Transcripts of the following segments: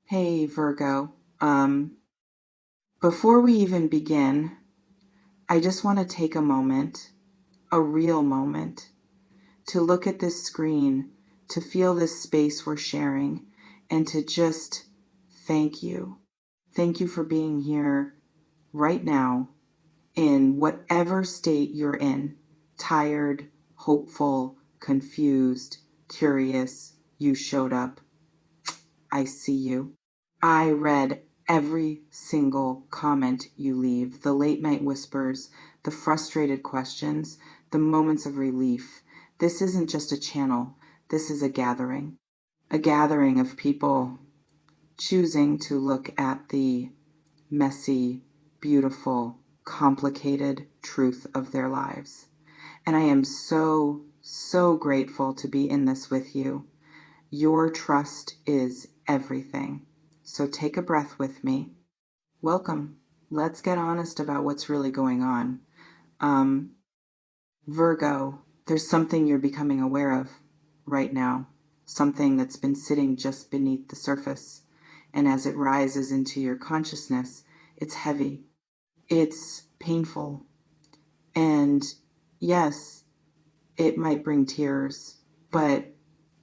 Hey Virgo, before we even begin, I just want to take a moment, a real moment, to look at this screen, to feel this space we're sharing, and to just thank you. Thank you for being here right now in whatever state you're in. Tired, hopeful, confused, curious, you showed up. I see you. I read every single comment you leave, the late night whispers, the frustrated questions, the moments of relief. This isn't just a channel, this is a gathering of people choosing to look at the messy, beautiful, complicated truth of their lives. And I am so, so grateful to be in this with you. Your trust is everything. So take a breath with me. Welcome. Let's get honest about what's really going on. Um, Virgo, there's something you're becoming aware of right now, something that's been sitting just beneath the surface. And as it rises into your consciousness, it's heavy, it's painful, and yes, it might bring tears, but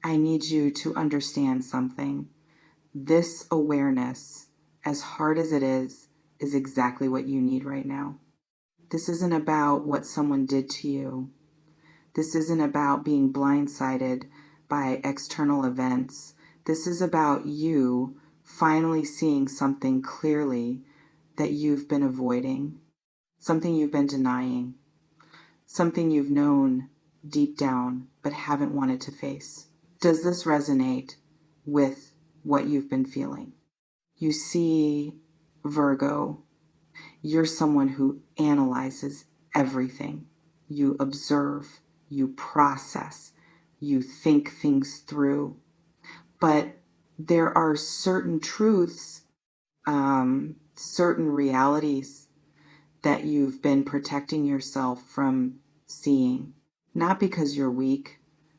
I need you to understand something. This awareness, as hard as it is exactly what you need right now. This isn't about what someone did to you. This isn't about being blindsided by external events. This is about you finally seeing something clearly that you've been avoiding, something you've been denying, something you've known deep down but haven't wanted to face. Does this resonate with what you've been feeling? You see, Virgo, you're someone who analyzes everything. You observe, you process, you think things through. But there are certain truths, certain realities that you've been protecting yourself from seeing. Not because you're weak,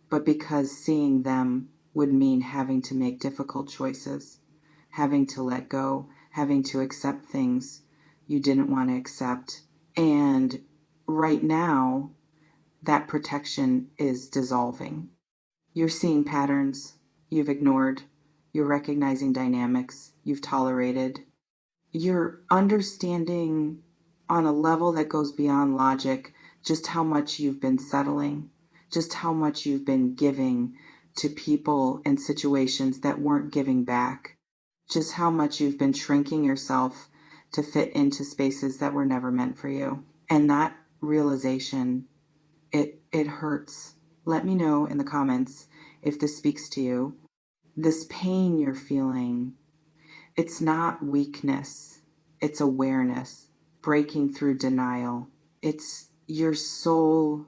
but because seeing them would mean having to make difficult choices, having to let go, having to accept things you didn't want to accept. And right now, that protection is dissolving. You're seeing patterns you've ignored, you're recognizing dynamics you've tolerated, you're understanding on a level that goes beyond logic just how much you've been settling, just how much you've been giving to people and situations that weren't giving back, just how much you've been shrinking yourself to fit into spaces that were never meant for you. And that realization, it hurts. Let me know in the comments if this speaks to you. This pain you're feeling, it's not weakness, it's awareness, breaking through denial. It's your soul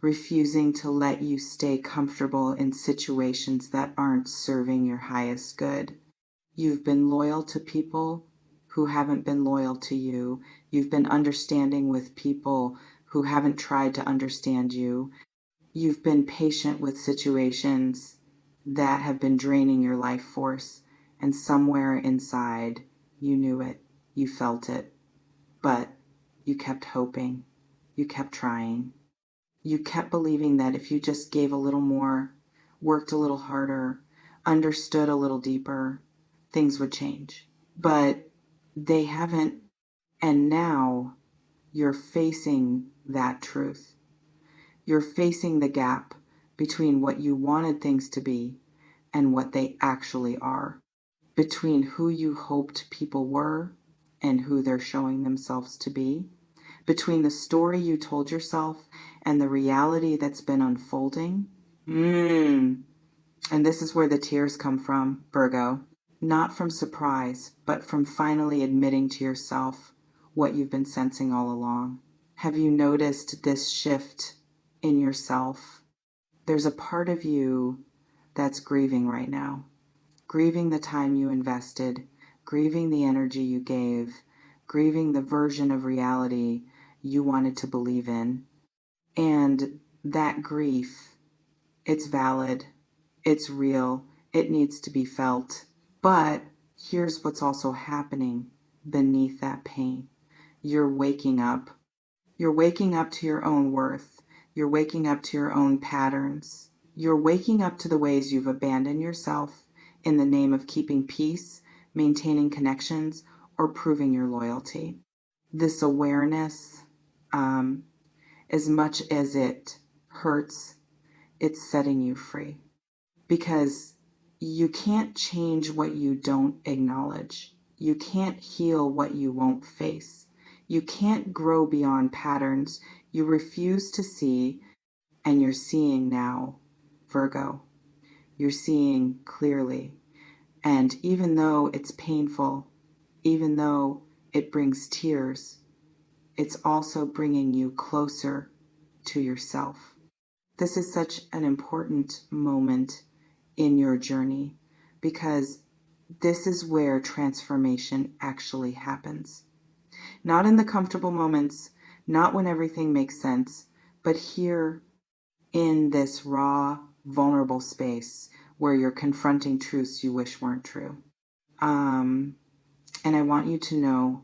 refusing to let you stay comfortable in situations that aren't serving your highest good. You've been loyal to people who haven't been loyal to you. You've been understanding with people who haven't tried to understand you. You've been patient with situations that have been draining your life force, and somewhere inside, you knew it, you felt it, but you kept hoping, you kept trying. You kept believing that if you just gave a little more, worked a little harder, understood a little deeper, things would change. But they haven't, and now you're facing that truth. You're facing the gap between what you wanted things to be and what they actually are, between who you hoped people were and who they're showing themselves to be, between the story you told yourself and the reality that's been unfolding. And this is where the tears come from, Virgo. Not from surprise, but from finally admitting to yourself what you've been sensing all along. Have you noticed this shift in yourself? There's a part of you that's grieving right now, grieving the time you invested, grieving the energy you gave, grieving the version of reality you wanted to believe in. And that grief, it's valid, it's real, it needs to be felt. But here's what's also happening beneath that pain. You're waking up. You're waking up to your own worth. You're waking up to your own patterns. You're waking up to the ways you've abandoned yourself in the name of keeping peace, maintaining connections, or proving your loyalty. This awareness, as much as it hurts, it's setting you free. Because you can't change what you don't acknowledge. You can't heal what you won't face. You can't grow beyond patterns you refuse to see, and you're seeing now, Virgo. You're seeing clearly. And even though it's painful, even though it brings tears, it's also bringing you closer to yourself. This is such an important moment in your journey because this is where transformation actually happens. Not in the comfortable moments, not when everything makes sense, but here in this raw, vulnerable space where you're confronting truths you wish weren't true. And I want you to know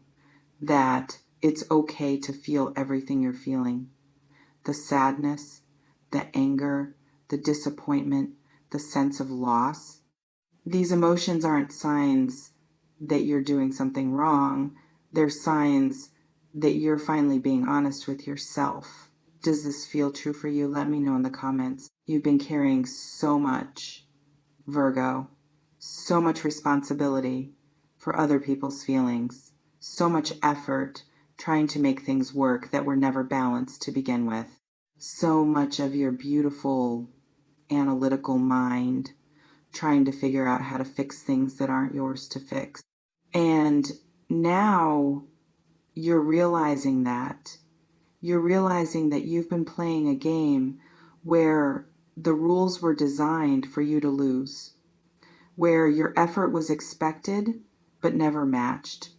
that it's okay to feel everything you're feeling. The sadness, the anger, the disappointment, the sense of loss. These emotions aren't signs that you're doing something wrong. They're signs that you're finally being honest with yourself. Does this feel true for you? Let me know in the comments. You've been carrying so much, Virgo, so much responsibility for other people's feelings, so much effort trying to make things work that were never balanced to begin with. So much of your beautiful analytical mind trying to figure out how to fix things that aren't yours to fix. And now you're realizing that. You're realizing that you've been playing a game where the rules were designed for you to lose, where your effort was expected but never matched,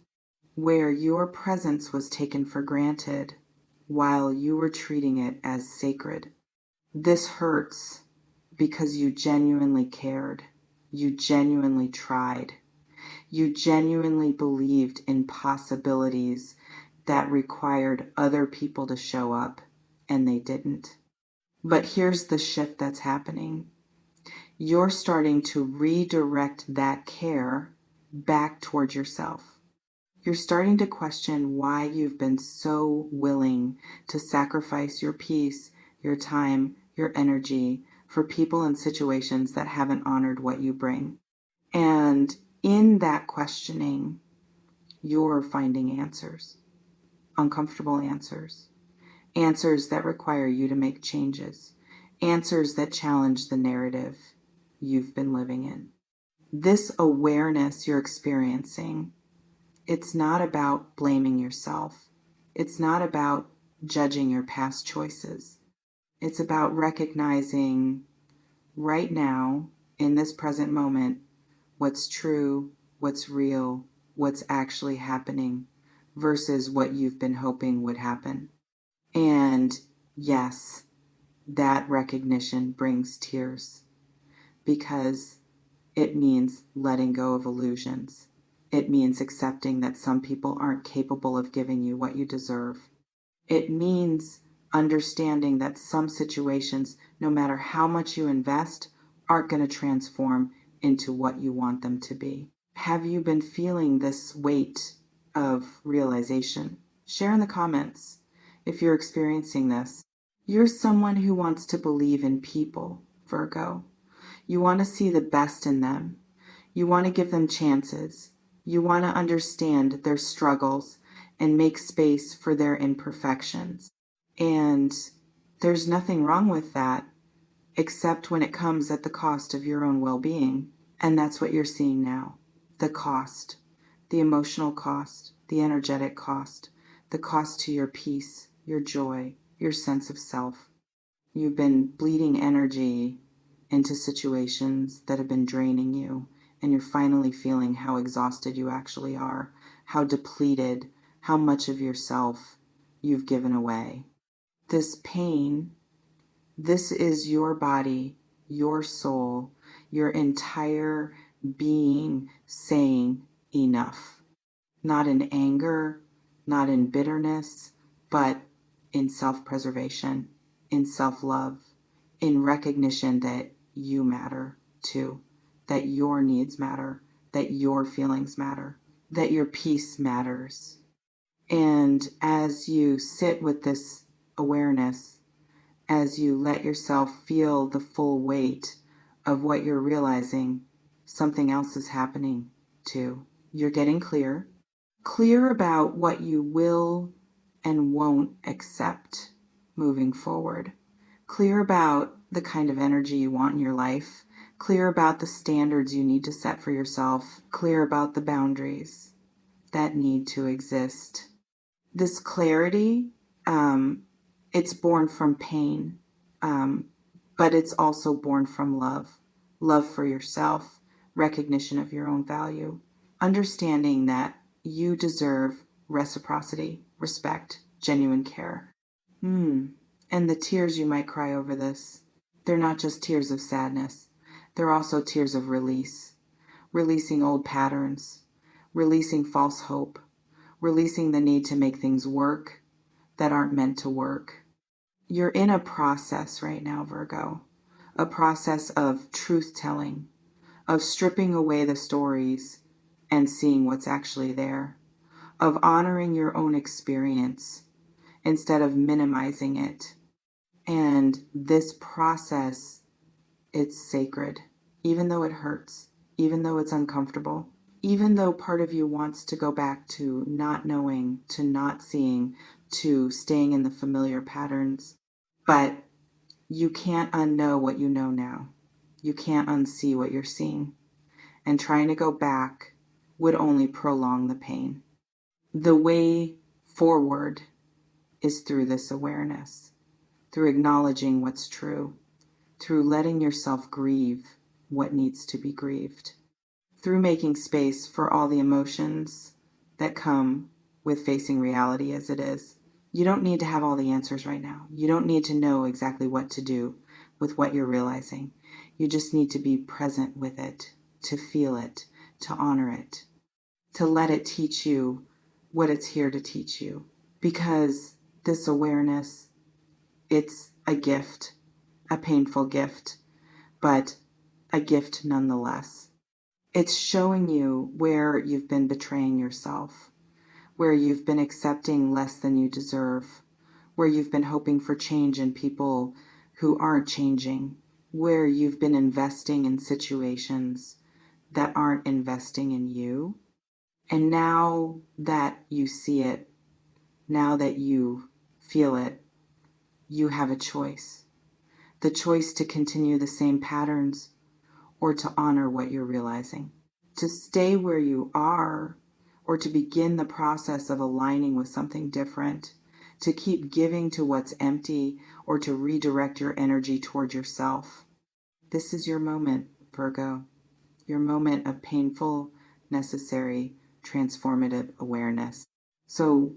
where your presence was taken for granted while you were treating it as sacred. This hurts because you genuinely cared. You genuinely tried. You genuinely believed in possibilities that required other people to show up, and they didn't. But here's the shift that's happening. You're starting to redirect that care back toward yourself. You're starting to question why you've been so willing to sacrifice your peace, your time, your energy for people and situations that haven't honored what you bring. And in that questioning, you're finding answers, uncomfortable answers, answers that require you to make changes, answers that challenge the narrative you've been living in. This awareness you're experiencing, it's not about blaming yourself. It's not about judging your past choices. It's about recognizing right now, in this present moment, what's true, what's real, what's actually happening versus what you've been hoping would happen. And yes, that recognition brings tears because it means letting go of illusions. It means accepting that some people aren't capable of giving you what you deserve. It means understanding that some situations, no matter how much you invest, aren't going to transform into what you want them to be. Have you been feeling this weight of realization? Share in the comments if you're experiencing this. You're someone who wants to believe in people, Virgo. You want to see the best in them. You want to give them chances. You want to understand their struggles and make space for their imperfections. And there's nothing wrong with that, except when it comes at the cost of your own well-being. And that's what you're seeing now. The cost, the emotional cost, the energetic cost, the cost to your peace, your joy, your sense of self. You've been bleeding energy into situations that have been draining you, and you're finally feeling how exhausted you actually are, how depleted, how much of yourself you've given away. This pain, this is your body, your soul, your entire being saying enough. Not in anger, not in bitterness, but in self-preservation, in self-love, in recognition that you matter too, that your needs matter, that your feelings matter, that your peace matters. And as you sit with this awareness, as you let yourself feel the full weight of what you're realizing, something else is happening too. You're getting clear about what you will and won't accept moving forward, clear about the kind of energy you want in your life, clear about the standards you need to set for yourself, clear about the boundaries that need to exist. This clarity, it's born from pain, but it's also born from love for yourself, recognition of your own value, understanding that you deserve reciprocity, respect, genuine care. And the tears you might cry over this, they're not just tears of sadness, they're also tears of release, releasing old patterns, releasing false hope, releasing the need to make things work that aren't meant to work. You're in a process right now, Virgo, a process of truth-telling, of stripping away the stories and seeing what's actually there, of honoring your own experience instead of minimizing it. And this process, it's sacred, even though it hurts, even though it's uncomfortable, even though part of you wants to go back to not knowing, to not seeing, to staying in the familiar patterns. But you can't unknow what you know now. You can't unsee what you're seeing. And trying to go back would only prolong the pain. The way forward is through this awareness, through acknowledging what's true, through letting yourself grieve what needs to be grieved, through making space for all the emotions that come with facing reality as it is. You don't need to have all the answers right now. You don't need to know exactly what to do with what you're realizing. You just need to be present with it, to feel it, to honor it, to let it teach you what it's here to teach you. Because this awareness, it's a gift, a painful gift, but a gift nonetheless. It's showing you where you've been betraying yourself, where you've been accepting less than you deserve, where you've been hoping for change in people who aren't changing, where you've been investing in situations that aren't investing in you. And now that you see it, now that you feel it, you have a choice. The choice to continue the same patterns or to honor what you're realizing. To stay where you are or to begin the process of aligning with something different. To keep giving to what's empty or to redirect your energy toward yourself. This is your moment, Virgo. Your moment of painful, necessary, transformative awareness. So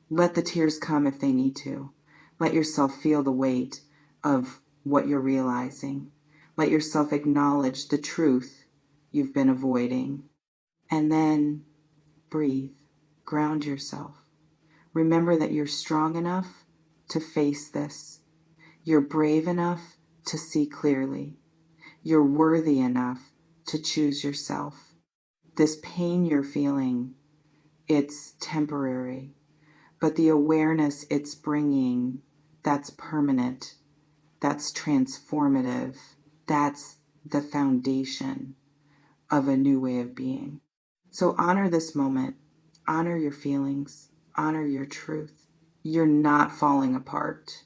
let the tears come if they need to. Let yourself feel the weight of what you're realizing. Let yourself acknowledge the truth you've been avoiding. And then breathe. Ground yourself. Remember that you're strong enough to face this. You're brave enough to see clearly. You're worthy enough to choose yourself. This pain you're feeling, it's temporary. But the awareness it's bringing, that's permanent. That's transformative. That's the foundation of a new way of being. So honor this moment. Honor your feelings. Honor your truth. You're not falling apart.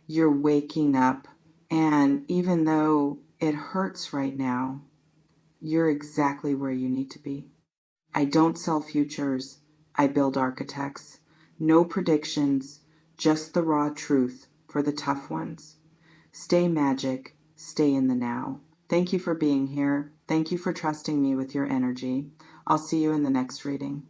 You're waking up. And even though it hurts right now, you're exactly where you need to be. I don't sell futures. I build architects. No predictions, just the raw truth for the tough ones. Stay magic. Stay in the now. Thank you for being here. Thank you for trusting me with your energy. I'll see you in the next reading.